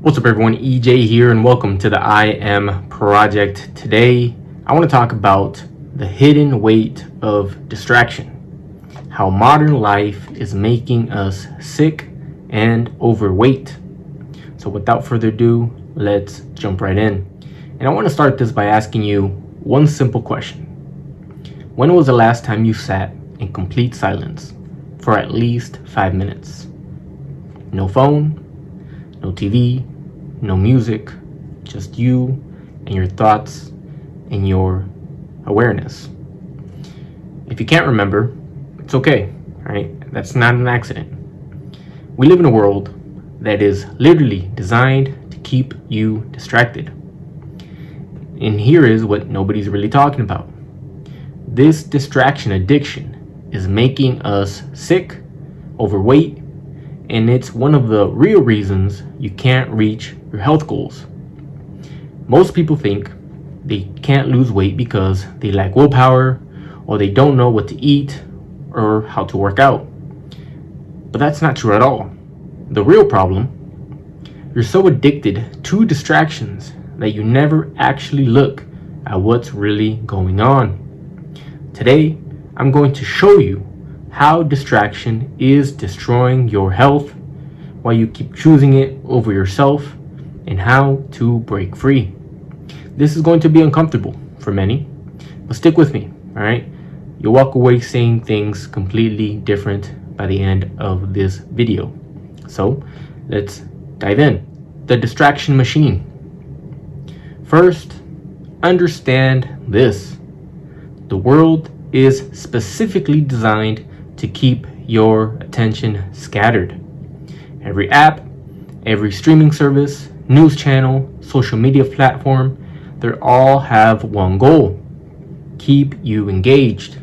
What's up everyone, EJ here and welcome to the I Am Project. Today I want to talk about the hidden weight of distraction, how modern life is making us sick and overweight. So without further ado, let's jump right in. And I want to start this by asking you one simple question. When was the last time you sat in complete silence for at least 5 minutes? No phone, no TV, no music, just you and your thoughts and your awareness. If you can't remember, it's okay, right? That's not an accident. We live in a world that is literally designed to keep you distracted. And here is what nobody's really talking about. This distraction addiction is making us sick, overweight, and it's one of the real reasons you can't reach your health goals. Most people think they can't lose weight because they lack willpower, or they don't know what to eat or how to work out. But that's not true at all. The real problem, you're so addicted to distractions that you never actually look at what's really going on. Today, I'm going to show you how distraction is destroying your health, why you keep choosing it over yourself, and how to break free. This is going to be uncomfortable for many, but stick with me, all right? You'll walk away saying things completely different by the end of this video. So let's dive in. The distraction machine. First, understand this. The world is specifically designed to keep your attention scattered. Every app, every streaming service, news channel, social media platform, they all have one goal: keep you engaged,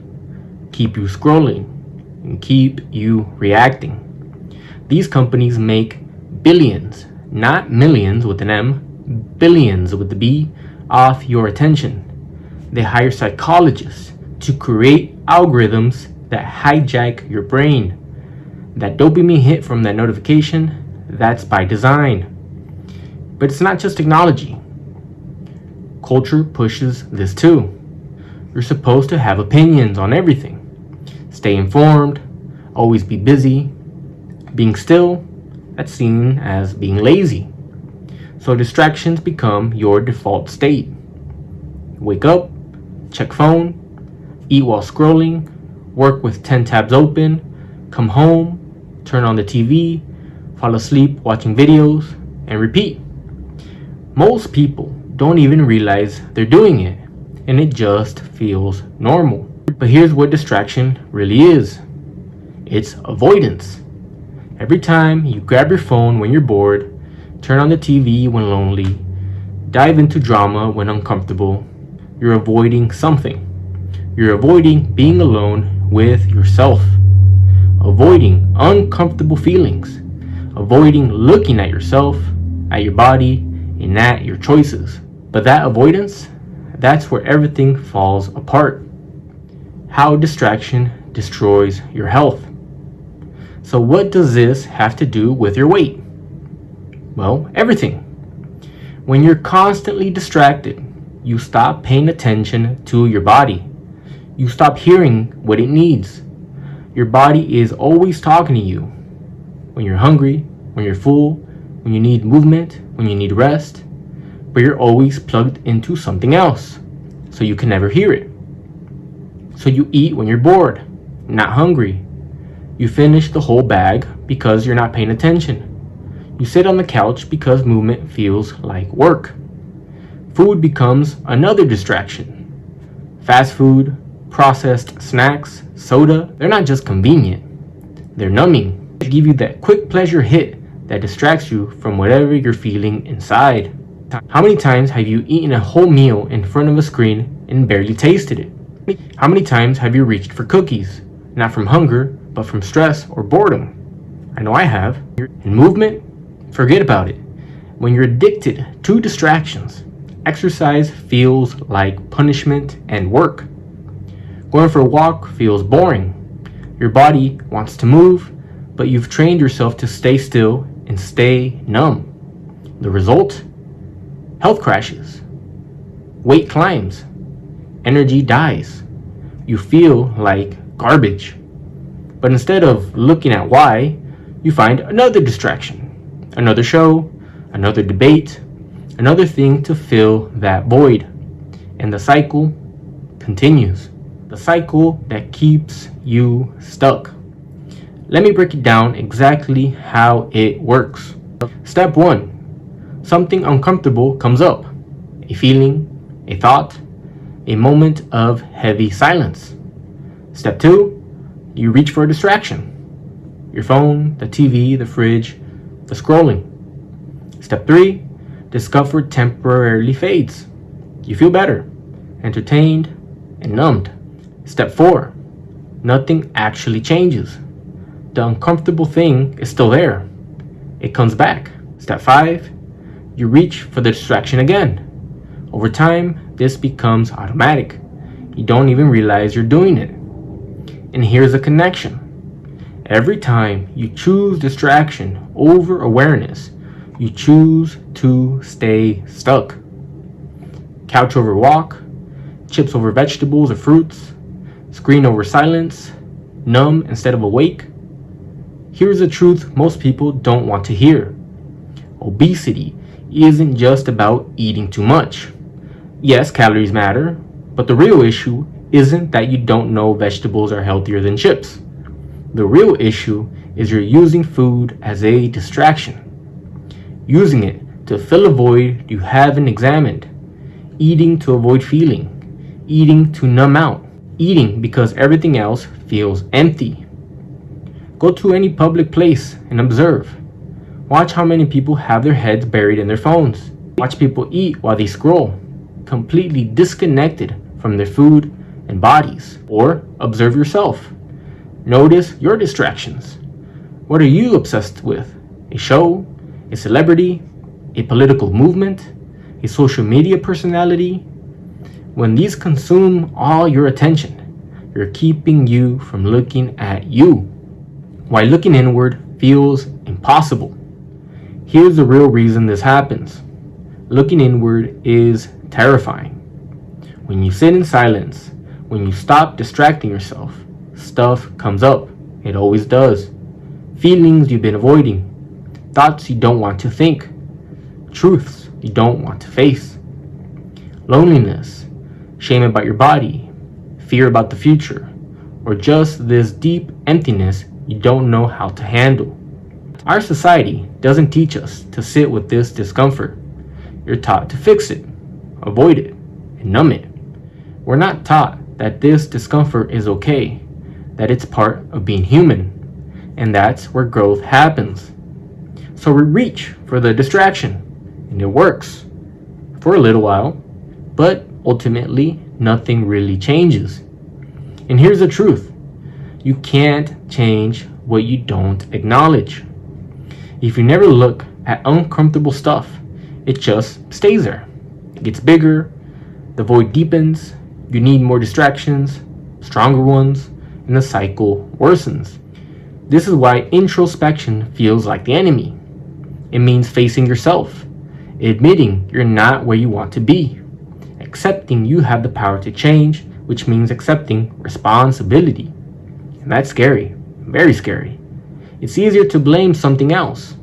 keep you scrolling, and keep you reacting. These companies make billions, not millions with an M, billions with the B, off your attention. They hire psychologists to create algorithms that hijack your brain. That dopamine hit from that notification, that's by design. But it's not just technology. Culture pushes this too. You're supposed to have opinions on everything. Stay informed, always be busy. Being still, that's seen as being lazy. So distractions become your default state. Wake up, check phone, eat while scrolling, work with 10 tabs open, come home, turn on the TV, fall asleep watching videos, and repeat. Most people don't even realize they're doing it, and it just feels normal. But here's what distraction really is. It's avoidance. Every time you grab your phone when you're bored, turn on the TV when lonely, dive into drama when uncomfortable, you're avoiding something. You're avoiding being alone with yourself, avoiding uncomfortable feelings, avoiding looking at yourself, at your body, and at your choices. But that avoidance, that's where everything falls apart. How distraction destroys your health. So what does this have to do with your weight? Well, everything. When you're constantly distracted, you stop paying attention to your body. You stop hearing what it needs. Your body is always talking to you. When you're hungry, when you're full, when you need movement, when you need rest, but you're always plugged into something else, so you can never hear it. So you eat when you're bored, not hungry. You finish the whole bag because you're not paying attention. You sit on the couch because movement feels like work. Food becomes another distraction. Fast food, processed snacks, soda, they're not just convenient, they're numbing. They give you that quick pleasure hit that distracts you from whatever you're feeling inside. How many times have you eaten a whole meal in front of a screen and barely tasted it? How many times have you reached for cookies, not from hunger, but from stress or boredom? I know I have. And movement, forget about it. When you're addicted to distractions, exercise feels like punishment and work. Going for a walk feels boring. Your body wants to move, but you've trained yourself to stay still and stay numb. The result? Health crashes, weight climbs, energy dies. You feel like garbage. But instead of looking at why, you find another distraction, another show, another debate, another thing to fill that void. And the cycle continues. The cycle that keeps you stuck. Let me break it down exactly how it works. Step 1. Something uncomfortable comes up. A feeling, a thought, a moment of heavy silence. Step 2. You reach for a distraction. Your phone, the TV, the fridge, the scrolling. Step 3. Discomfort temporarily fades. You feel better, entertained, and numbed. Step 4. Nothing actually changes. The uncomfortable thing is still there. It comes back. Step 5. You reach for the distraction again. Over time, this becomes automatic. You don't even realize you're doing it. And here's a connection. Every time you choose distraction over awareness, you choose to stay stuck. Couch over walk, chips over vegetables or fruits, screen over silence, numb instead of awake. Here's the truth most people don't want to hear. Obesity isn't just about eating too much. Yes, calories matter, but the real issue isn't that you don't know vegetables are healthier than chips. The real issue is you're using food as a distraction. Using it to fill a void you haven't examined. Eating to avoid feeling. Eating to numb out. Eating because everything else feels empty. Go to any public place and observe. Watch how many people have their heads buried in their phones. Watch people eat while they scroll, completely disconnected from their food and bodies. Or observe yourself. Notice your distractions. What are you obsessed with? A show? A celebrity? A political movement? A social media personality? When these consume all your attention, you're keeping you from looking at you. Why looking inward feels impossible. Here's the real reason this happens. Looking inward is terrifying. When you sit in silence, when you stop distracting yourself, stuff comes up. It always does. Feelings you've been avoiding, thoughts you don't want to think, truths you don't want to face. Loneliness, shame about your body, fear about the future, or just this deep emptiness you don't know how to handle. Our society doesn't teach us to sit with this discomfort. You're taught to fix it, avoid it, and numb it. We're not taught that this discomfort is okay, that it's part of being human, and that's where growth happens. So we reach for the distraction, and it works for a little while, but ultimately nothing really changes. And here's the truth. You can't change what you don't acknowledge. If you never look at uncomfortable stuff, it just stays there. It gets bigger, the void deepens, you need more distractions, stronger ones, and the cycle worsens. This is why introspection feels like the enemy. It means facing yourself, admitting you're not where you want to be, accepting you have the power to change, which means accepting responsibility. And that's scary, very scary. It's easier to blame something else.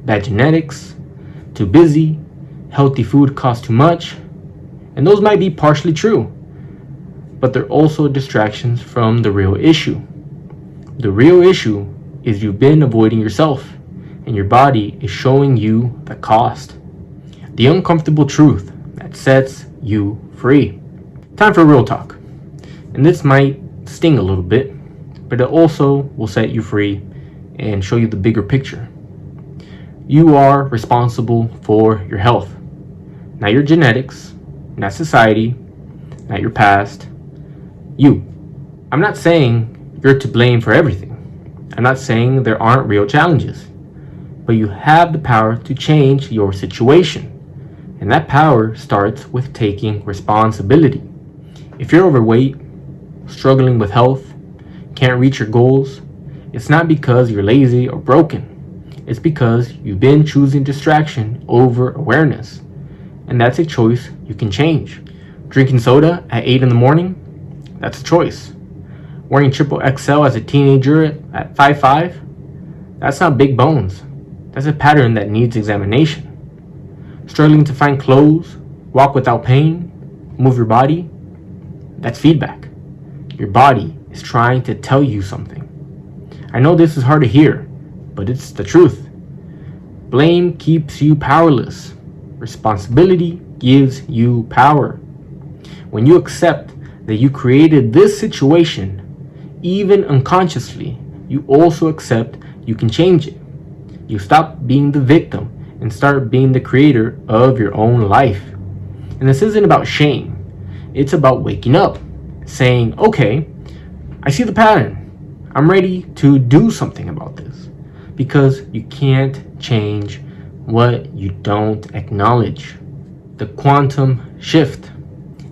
Bad genetics, too busy, healthy food costs too much, and those might be partially true, but they're also distractions from the real issue. The real issue is you've been avoiding yourself, and your body is showing you the cost. The uncomfortable truth that sets you free. Time for real talk. And this might sting a little bit, but it also will set you free and show you the bigger picture. You are responsible for your health. Not your genetics, not society, not your past. You. I'm not saying you're to blame for everything. I'm not saying there aren't real challenges. But you have the power to change your situation. And that power starts with taking responsibility. If you're overweight, struggling with health, can't reach your goals, it's not because you're lazy or broken. It's because you've been choosing distraction over awareness. And that's a choice you can change. Drinking soda at 8 in the morning, that's a choice. Wearing triple XL as a teenager at 5'5", that's not big bones. That's a pattern that needs examination. Struggling to find clothes, walk without pain, move your body, that's feedback. Your body is trying to tell you something. I know this is hard to hear, but it's the truth. Blame keeps you powerless. Responsibility gives you power. When you accept that you created this situation, even unconsciously, you also accept you can change it. You stop being the victim and start being the creator of your own life. And this isn't about shame. It's about waking up, saying, okay, I see the pattern. I'm ready to do something about this. Because you can't change what you don't acknowledge. The quantum shift.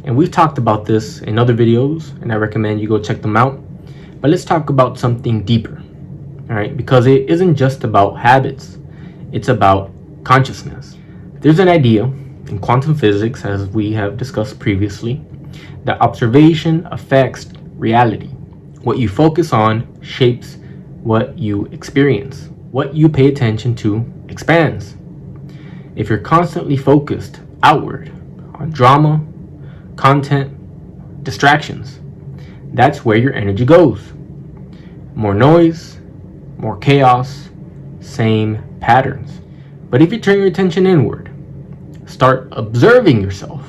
And we've talked about this in other videos, and I recommend you go check them out. But let's talk about something deeper, all right? Because it isn't just about habits. It's about consciousness. There's an idea in quantum physics, as we have discussed previously, that observation affects reality. What you focus on shapes what you experience. What you pay attention to expands. If you're constantly focused outward on drama, content, distractions, that's where your energy goes. More noise, more chaos, same patterns. But if you turn your attention inward, start observing yourself,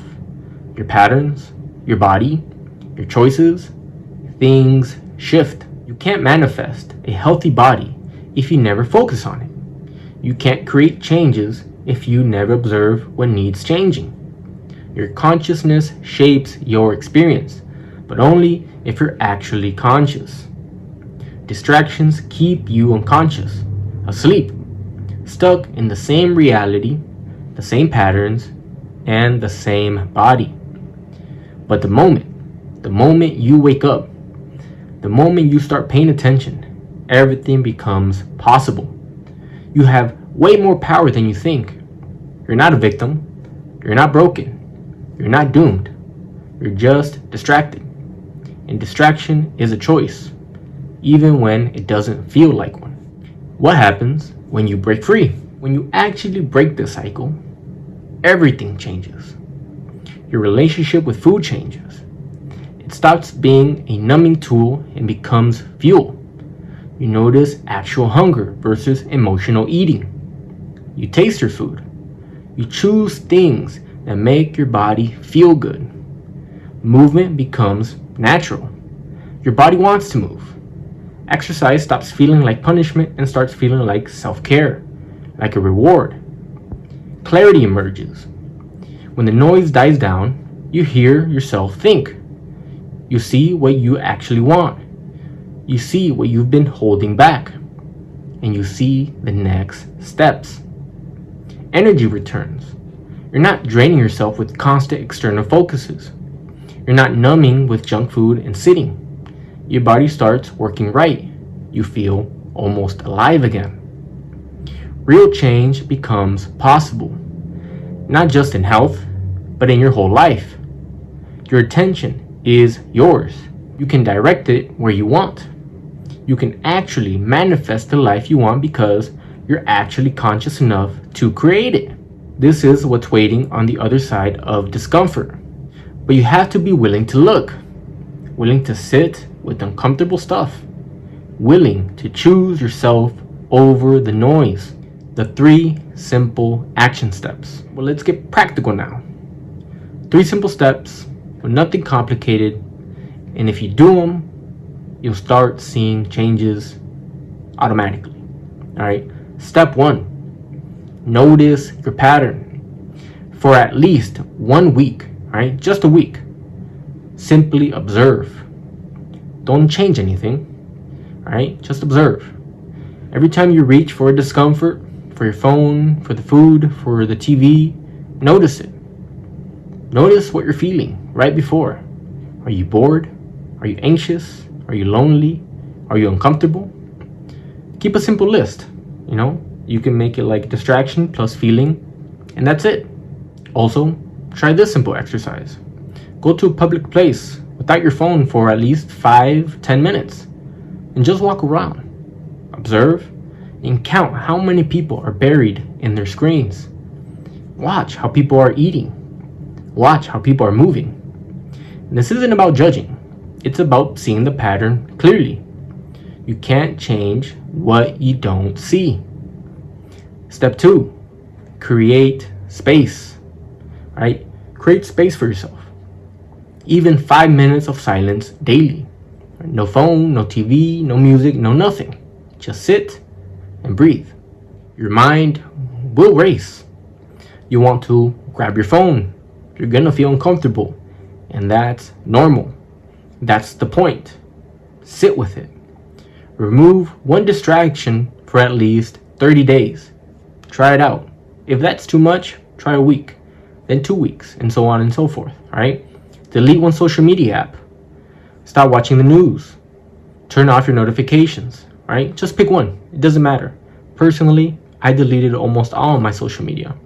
your patterns, your body, your choices, things shift. You can't manifest a healthy body if you never focus on it. You can't create changes if you never observe what needs changing. Your consciousness shapes your experience, but only if you're actually conscious. Distractions keep you unconscious, asleep, stuck in the same reality, the same patterns, and the same body. But the moment you wake up, the moment you start paying attention, everything becomes possible. You have way more power than you think. You're not a victim. You're not broken. You're not doomed. You're just distracted. And distraction is a choice, even when it doesn't feel like one. What happens when you break free? When you actually break the cycle, everything changes. Your relationship with food changes. It stops being a numbing tool and becomes fuel. You notice actual hunger versus emotional eating. You taste your food. You choose things that make your body feel good. Movement becomes natural. Your body wants to move. Exercise stops feeling like punishment and starts feeling like self-care, like a reward. Clarity emerges. When the noise dies down, you hear yourself think. You see what you actually want. You see what you've been holding back. And you see the next steps. Energy returns. You're not draining yourself with constant external focuses. You're not numbing with junk food and sitting. Your body starts working right. You feel almost alive again. Real change becomes possible, not just in health, but in your whole life. Your attention is yours. You can direct it where you want. You can actually manifest the life you want because you're actually conscious enough to create it. This is what's waiting on the other side of discomfort. But you have to be willing to look, willing to sit with uncomfortable stuff, willing to choose yourself over the noise. The 3 simple action steps. Well, let's get practical now. 3 simple steps with nothing complicated, and if you do them, you'll start seeing changes automatically. All right. Step 1, notice your pattern for at least 1 week. All right, just a week. Simply observe. Don't change anything. All right, just observe. Every time you reach for a discomfort, for your phone, for the food, for the TV, notice it. Notice what you're feeling right before. Are you bored? Are you anxious? Are you lonely? Are you uncomfortable? Keep a simple list, You can make it like distraction plus feeling, and that's it. Also, try this simple exercise. Go to a public place without your phone for at least 5-10 minutes and just walk around. Observe and count how many people are buried in their screens. Watch how people are eating. Watch how people are moving. And this isn't about judging. It's about seeing the pattern clearly. You can't change what you don't see. Step 2, create space. Right? Create space for yourself. Even 5 minutes of silence daily. No phone, no TV, no music, no nothing. Just sit and breathe. Your mind will race. You want to grab your phone. You're gonna feel uncomfortable, and that's normal. That's the point. Sit with it. Remove one distraction for at least 30 days. Try it out. If that's too much, try a week, then 2 weeks, and so on and so forth. All right? Delete one social media app. Stop watching the news. Turn off your notifications. All right? Just pick one. It doesn't matter. Personally, I deleted almost all of my social media.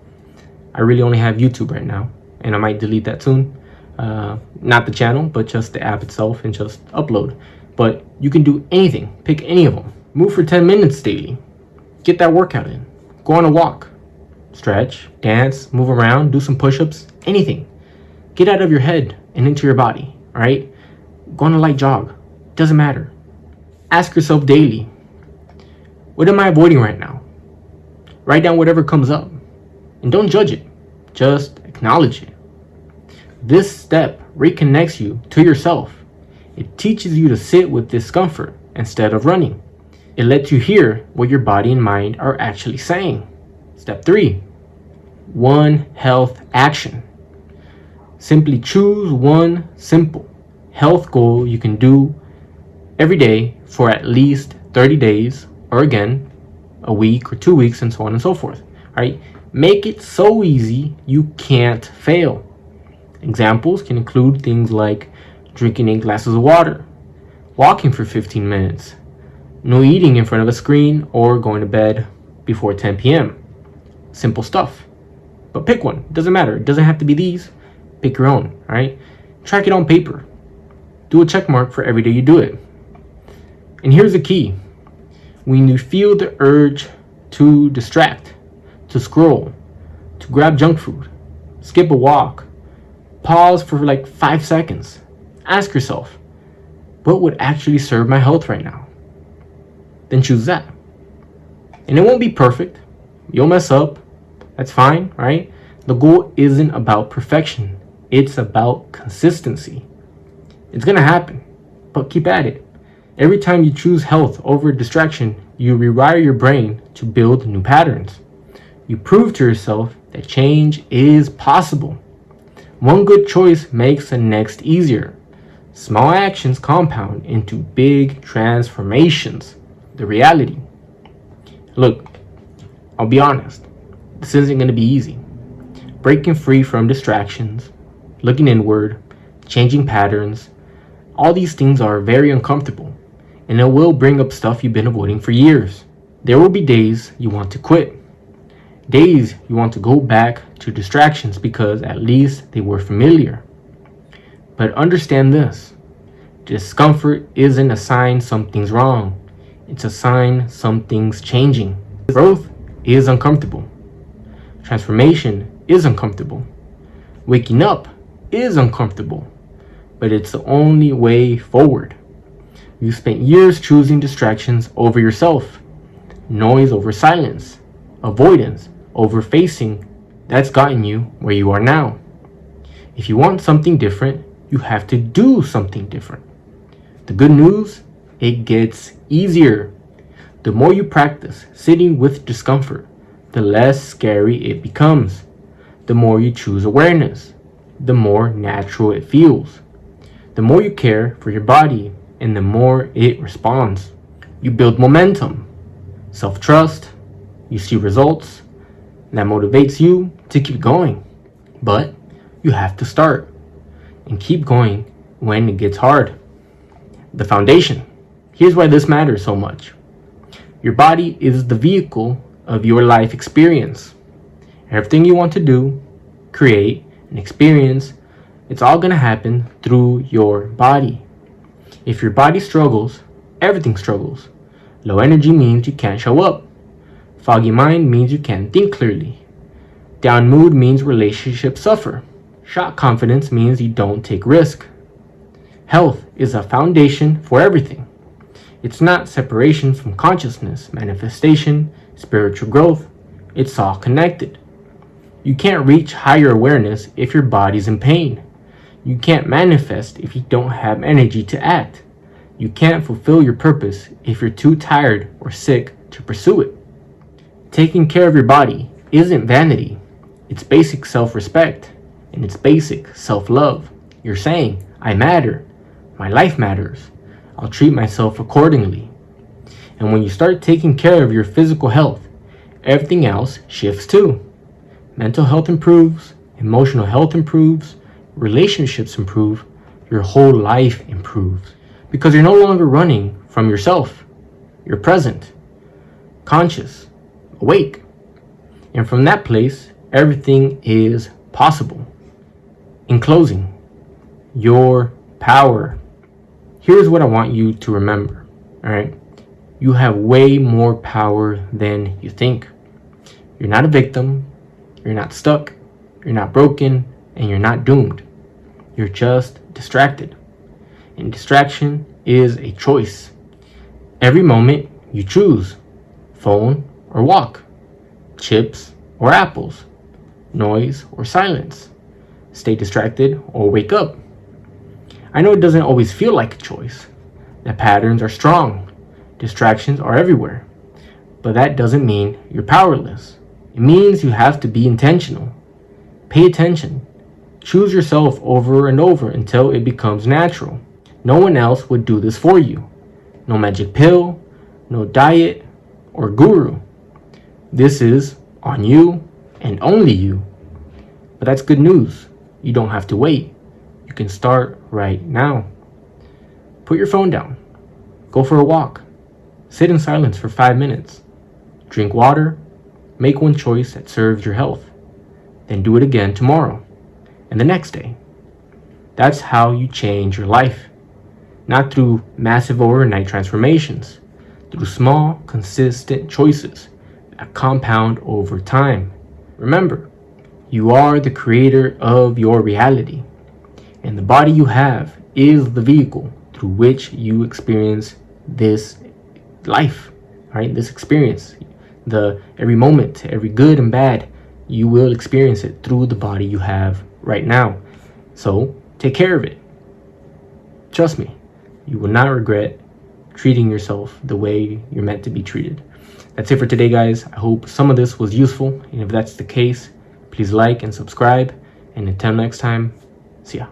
I really only have YouTube right now, and I might delete that soon. Not the channel, but just the app itself, and just upload. But you can do anything. Pick any of them. Move for 10 minutes daily. Get that workout in. Go on a walk. Stretch, dance, move around, do some push-ups, anything. Get out of your head and into your body, all right? Go on a light jog. Doesn't matter. Ask yourself daily, what am I avoiding right now? Write down whatever comes up. And don't judge it. Just acknowledge it. This step reconnects you to yourself. It teaches you to sit with discomfort instead of running. It lets you hear what your body and mind are actually saying. Step 3, one health action. Simply choose one simple health goal you can do every day for at least 30 days, or again, a week or 2 weeks, and so on and so forth. All right? Make it so easy you can't fail. Examples can include things like drinking 8 glasses of water, walking for 15 minutes, no eating in front of a screen, or going to bed before 10 p.m. Simple stuff. But pick one. It doesn't matter. It doesn't have to be these. Pick your own, all right? Track it on paper. Do a check mark for every day you do it. And here's the key. When you feel the urge to distract, to scroll, to grab junk food, skip a walk, pause for like 5 seconds. Ask yourself, what would actually serve my health right now? Then choose that. And it won't be perfect. You'll mess up. That's fine, right? The goal isn't about perfection. It's about consistency. It's gonna happen, but keep at it. Every time you choose health over distraction, you rewire your brain to build new patterns. You prove to yourself that change is possible. One good choice makes the next easier. Small actions compound into big transformations. The reality. Look, I'll be honest. This isn't going to be easy. Breaking free from distractions, looking inward, changing patterns, all these things are very uncomfortable, and it will bring up stuff you've been avoiding for years. There will be days you want to quit. Days you want to go back to distractions because at least they were familiar. But understand this. Discomfort isn't a sign something's wrong. It's a sign something's changing. Growth is uncomfortable. Transformation is uncomfortable. Waking up is uncomfortable. But it's the only way forward. You spent years choosing distractions over yourself. Noise over silence. Avoidance over facing. That's gotten you where you are now. If you want something different, you have to do something different. The good news, it gets easier. The more you practice sitting with discomfort, the less scary it becomes. The more you choose awareness, the more natural it feels. The more you care for your body, and the more it responds. You build momentum, self-trust, you see results, and that motivates you to keep going. But you have to start and keep going when it gets hard. The foundation. Here's why this matters so much. Your body is the vehicle of your life experience. Everything you want to do, create, and experience, it's all going to happen through your body. If your body struggles, everything struggles. Low energy means you can't show up. Foggy mind means you can't think clearly. Down mood means relationships suffer. Shot confidence means you don't take risk. Health is a foundation for everything. It's not separation from consciousness, manifestation, spiritual growth. It's all connected. You can't reach higher awareness if your body's in pain. You can't manifest if you don't have energy to act. You can't fulfill your purpose if you're too tired or sick to pursue it. Taking care of your body isn't vanity. It's basic self-respect, and it's basic self-love. You're saying, I matter. My life matters. I'll treat myself accordingly. And when you start taking care of your physical health, everything else shifts too. Mental health improves, emotional health improves, relationships improve, your whole life improves. Because you're no longer running from yourself. You're present, conscious, awake. And from that place, everything is possible. In closing, your power. Here's what I want you to remember, all right? You have way more power than you think. You're not a victim, you're not stuck, you're not broken, and you're not doomed. You're just distracted. And distraction is a choice. Every moment you choose, phone or walk, chips or apples, noise or silence, stay distracted or wake up. I know it doesn't always feel like a choice. The patterns are strong. Distractions are everywhere. But that doesn't mean you're powerless. It means you have to be intentional. Pay attention. Choose yourself over and over until it becomes natural. No one else would do this for you. No magic pill, no diet or guru. This is on you and only you. But that's good news. You don't have to wait. You can start right now. Put your phone down. Go for a walk. Sit in silence for 5 minutes. Drink water. Make one choice that serves your health. Then do it again tomorrow and the next day. That's how you change your life. Not through massive overnight transformations, through small, consistent choices that compound over time. Remember, you are the creator of your reality, and the body you have is the vehicle through which you experience this life, right? This experience, every moment, every good and bad, you will experience it through the body you have right now. So take care of it. Trust me, you will not regret treating yourself the way you're meant to be treated. That's it for today, guys. I hope some of this was useful, and if that's the case, please like and subscribe, and until next time, see ya.